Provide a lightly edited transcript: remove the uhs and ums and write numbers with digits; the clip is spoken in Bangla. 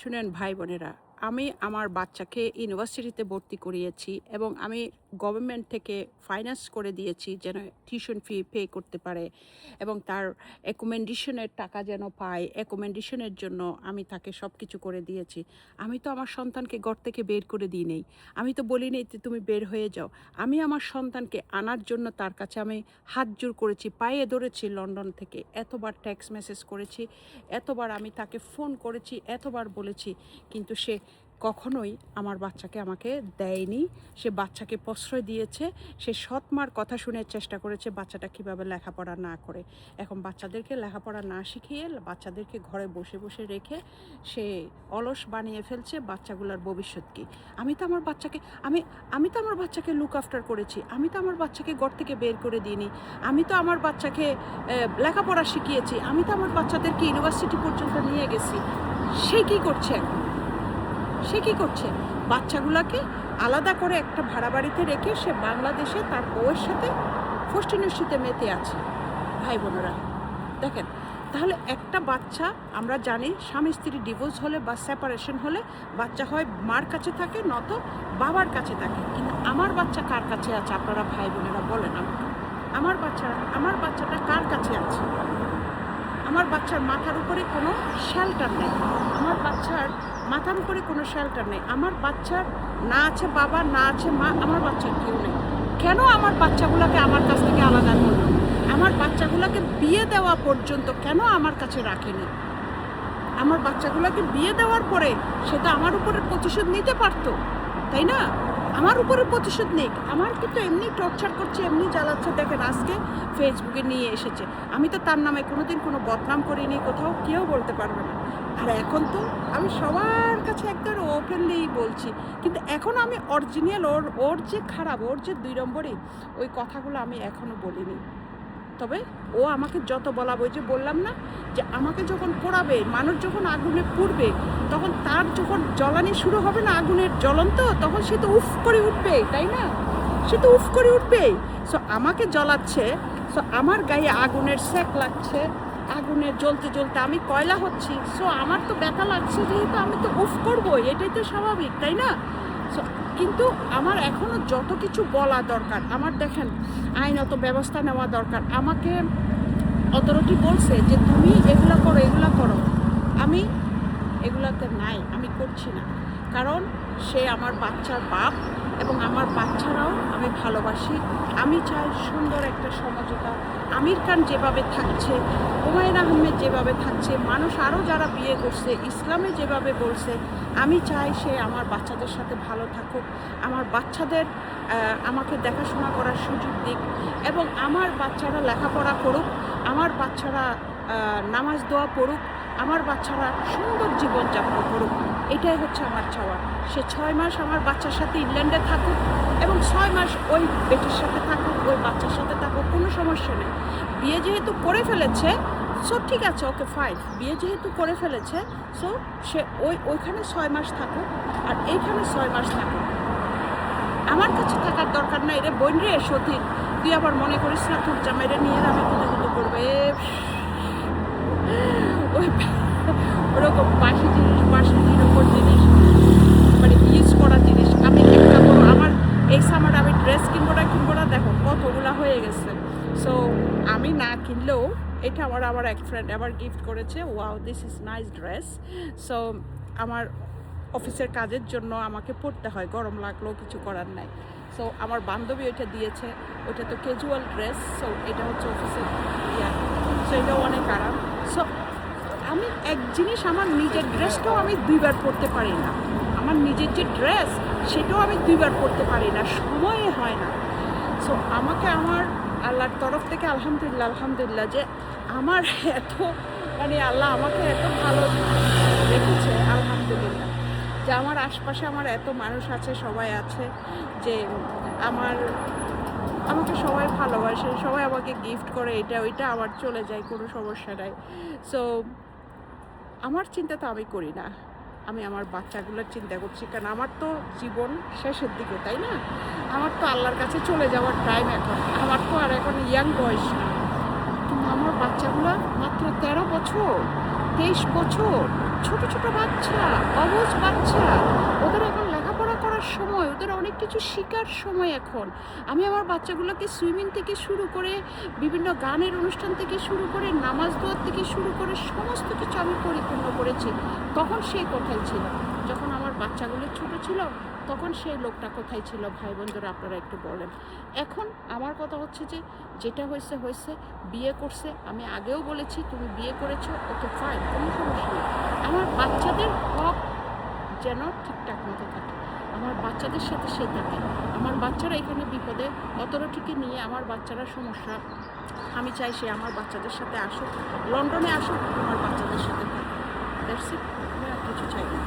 শুনেন ভাই বোনেরা, আমি আমার বাচ্চাকে ইউনিভার্সিটিতে ভর্তি করিয়েছি এবং আমি গভর্নমেন্ট থেকে ফাইন্যান্স করে দিয়েছি যেন টিউশন ফি পে করতে পারে এবং তার অ্যাকোমোডেশনের টাকা যেন পায়। অ্যাকোমোডেশনের জন্য আমি তাকে সব কিছু করে দিয়েছি। আমি তো আমার সন্তানকে ঘর থেকে বের করে দিই নেই। আমি তো বলি নেই যে তুমি বের হয়ে যাও। আমি আমার সন্তানকে আনার জন্য তার কাছে আমি হাত জোর করেছি, পায়ে ধরেছি, লন্ডন থেকে এতবার টেক্সট মেসেজ করেছি, এতবার আমি তাকে ফোন করেছি, এতবার বলেছি, কিন্তু সে কখনোই আমার বাচ্চাকে আমাকে দেয়নি। সে বাচ্চাকে প্রশ্রয় দিয়েছে, সে সৎ মার কথা শুনে চেষ্টা করেছে বাচ্চাটা কীভাবে লেখাপড়া না করে। এখন বাচ্চাদেরকে লেখাপড়া না শিখিয়ে বাচ্চাদেরকে ঘরে বসে বসে রেখে সে অলস বানিয়ে ফেলছে। বাচ্চাগুলোর ভবিষ্যৎ কী? আমি তো আমার বাচ্চাকে আমি তো আমার বাচ্চাকে লুক আফটার করেছি। আমি তো আমার বাচ্চাকে ঘর থেকে বের করে দিইনি। আমি তো আমার বাচ্চাকে লেখাপড়া শিখিয়েছি। আমি তো আমার বাচ্চাদেরকে ইউনিভার্সিটি পর্যন্ত নিয়ে গেছি। সে কী করছে এখন? সে কী করছে? বাচ্চাগুলোকে আলাদা করে একটা ভাড়া বাড়িতে রেখে সে বাংলাদেশে তার বউয়ের সাথে ফষ্টিনষ্টিতে মেতে আছে। ভাই বোনেরা দেখেন, তাহলে একটা বাচ্চা, আমরা জানি স্বামী স্ত্রী ডিভোর্স হলে বা সেপারেশন হলে বাচ্চা হয় মার কাছে থাকে, নত বাবার কাছে থাকে। কিন্তু আমার বাচ্চা কার কাছে আছে আপনারা ভাই বোনেরা বলেন আমাকে? আমার বাচ্চাটা কার কাছে আছে? আমার বাচ্চার মাথার উপরে কোনো শেল্টার নেই। আমার বাচ্চার মাথার উপরে কোনো শেল্টার নেই। আমার বাচ্চার না আছে বাবা, না আছে মা, আমার বাচ্চার কেউ নেই। কেন আমার বাচ্চাগুলোকে আমার কাছ থেকে আলাদা করলো? আমার বাচ্চাগুলোকে বিয়ে দেওয়া পর্যন্ত কেন আমার কাছে রাখেনি? আমার বাচ্চাগুলোকে বিয়ে দেওয়ার পরে সেটা আমার উপরে প্রতিশোধ নিতে পারতো, তাই না? আমার উপরে প্রতিশোধ নেই। আমার কিন্তু এমনি টর্চার করছে, এমনি জ্বালাচ্ছে। দেখেন আজকে ফেসবুকে নিয়ে এসেছে। আমি তো তার নামে কোনোদিন কোনো বদনাম করিনি, কোথাও কেউ বলতে পারবে না। আর এখন তো আমি সবার কাছে একদম ওপেনলি বলছি, কিন্তু এখন আমি অরিজিনাল ওর যে খারাপ, ওর যে 2 নম্বরই, ওই কথাগুলো আমি এখনও বলিনি। তবে ও আমাকে যত বলাবো, ওই যে বললাম না যে আমাকে যখন পোড়াবে, মানুষ যখন আগুনে পুড়বে, তখন তার যখন জ্বলানি শুরু হবে না, আগুনের জ্বলন্ত, তখন সে তো উফ করে উঠবে, তাই না? সে তো উফ করে উঠবেই। সো আমাকে জ্বলাচ্ছে, সো আমার গায়ে আগুনের সেক লাগছে, আগুনে জ্বলতে জ্বলতে আমি কয়লা হচ্ছি। সো আমার তো ব্যথা লাগছে, যেহেতু আমি তো উফ করবোই, এটাই তো স্বাভাবিক, তাই না? কিন্তু আমার এখনও যত কিছু বলা দরকার, আমার দেখেন আইনত ব্যবস্থা নেওয়া দরকার। আমাকে অথরিটি বলছে যে তুমি এগুলো করো, এগুলো করো। আমি এগুলাতে নাই, আমি করছি না। কারণ সে আমার বাচ্চার বাপ এবং আমার বাচ্চারাও আমি ভালোবাসি। আমি চাই সুন্দর একটা সমঝোতা। আমির খান যেভাবে থাকছে, হুমায়ুন আহমেদ যেভাবে থাকছে, মানুষ আরও যারা বিয়ে করছে, ইসলামে যেভাবে বলছে, আমি চাই সে আমার বাচ্চাদের সাথে ভালো থাকুক, আমার বাচ্চাদের আমাকে দেখাশোনা করার সুযোগ দিক এবং আমার বাচ্চারা লেখাপড়া করুক, আমার বাচ্চারা নামাজ দোয়া পড়ুক, আমার বাচ্চারা সুন্দর জীবনযাপন করুক। এটাই হচ্ছে আমার চাওয়া। সে 6 মাস আমার বাচ্চার সাথে ইংল্যান্ডে থাকুক এবং 6 মাস ওই বেটির সাথে থাকুক, ওই বাচ্চার সাথে থাকুক, কোনো সমস্যা নেই। বিয়ে যেহেতু করে ফেলেছে, সো ঠিক আছে, ওকে ফাইন। বিয়ে যেহেতু করে ফেলেছে, সো সে ওইখানে 6 মাস থাকুক আর এইখানে 6 মাস থাকুক। আমার কাছে থাকার দরকার নাই। রে বোন রে সতীন, তুই আবার মনে করিস না তোর জামাইরে নিয়ে আমি কুতু করবে। ওই ওরকম বাসি জিনিস, বাসি নিরকম জিনিস, মানে ইউজ করা জিনিস। আমি একটা বড় আমার এই সামার আমি ড্রেস কিনবো না, দেখো কতগুলা হয়ে গেছে। সো আমি না কিনলেও এটা আমার এক ফ্রেন্ড আবার গিফট করেছে। Wow, this is nice dress. So আমার অফিসের কাজের জন্য আমাকে পরতে হয়, গরম লাগলেও কিছু করার নাই। সো আমার বান্ধবী ওইটা দিয়েছে, ওইটা তো ক্যাজুয়াল ড্রেস। সো এটা হচ্ছে অফিসের ইয়া, সো এটাও অনেক আরাম। সো আমি এক জিনিস, আমার নিজের ড্রেসটাও আমি 2 বার পরতে পারি না। আমার নিজের যে ড্রেস সেটাও আমি 2 বার পরতে পারি না, সময়ে হয় না। সো আমাকে আমার আল্লাহর তরফ থেকে আলহামদুলিল্লাহ যে আমার এত, মানে আল্লাহ আমাকে এত ভালো রেখেছে, আলহামদুলিল্লাহ, যে আমার আশপাশে আমার এত মানুষ আছে, সবাই আছে, যে আমাকে সবাই ভালোবাসে, সবাই আমাকে গিফট করে, এটা ওইটা, আমার চলে যায়, কোনো সমস্যা নাই। সো আমার চিন্তা তো আমি করি না, আমি আমার বাচ্চাগুলোর চিন্তা করছি, কারণ আমার তো জীবন শেষের দিকে, তাই না? আমার তো আল্লাহর কাছে চলে যাওয়ার টাইম এখন। আমার তো আর এখন ইয়াং বয়স না, কিন্তু আমার বাচ্চাগুলো মাত্র 13 বছর, 23 বছর, ছোট ছোট বাচ্চা, অবুঝ বাচ্চা, ওদের এখন লেখাপড়া করার সময়, ওদের অনেক কিছু শেখার সময় এখন। আমি আমার বাচ্চাগুলোকে সুইমিং থেকে শুরু করে, বিভিন্ন গানের অনুষ্ঠান থেকে শুরু করে, নামাজ দোয়ার থেকে শুরু করে সমস্ত কিছু আমি পরিপূর্ণ করেছি। তখন সে কোথায় ছিল? যখন আমার বাচ্চাগুলো ছোট ছিল, তখন সেই লোকটা কোথায় ছিল? ভাই বন্ধুরা, আপনারা একটু বলেন। এখন আমার কথা হচ্ছে যে, যেটা হয়েছে হয়েছে, বিয়ে করছে, আমি আগেও বলেছি তুমি বিয়ে করেছো, ওকে ফাইন, কোনো সমস্যা নেই। আমার বাচ্চাদের হক যেন ঠিকঠাক মতো থাকে, আমার বাচ্চাদের সাথে সে থাকে। আমার বাচ্চারা এখানে বিপদে, অতরটিকে নিয়ে আমার বাচ্চারা সমস্যা, আমি চাই সে আমার বাচ্চাদের সাথে আসুক, লন্ডনে আসুক, আমার বাচ্চাদের সাথে থাকুক। দ্যাটস ইট, আমি আর কিছু চাই না।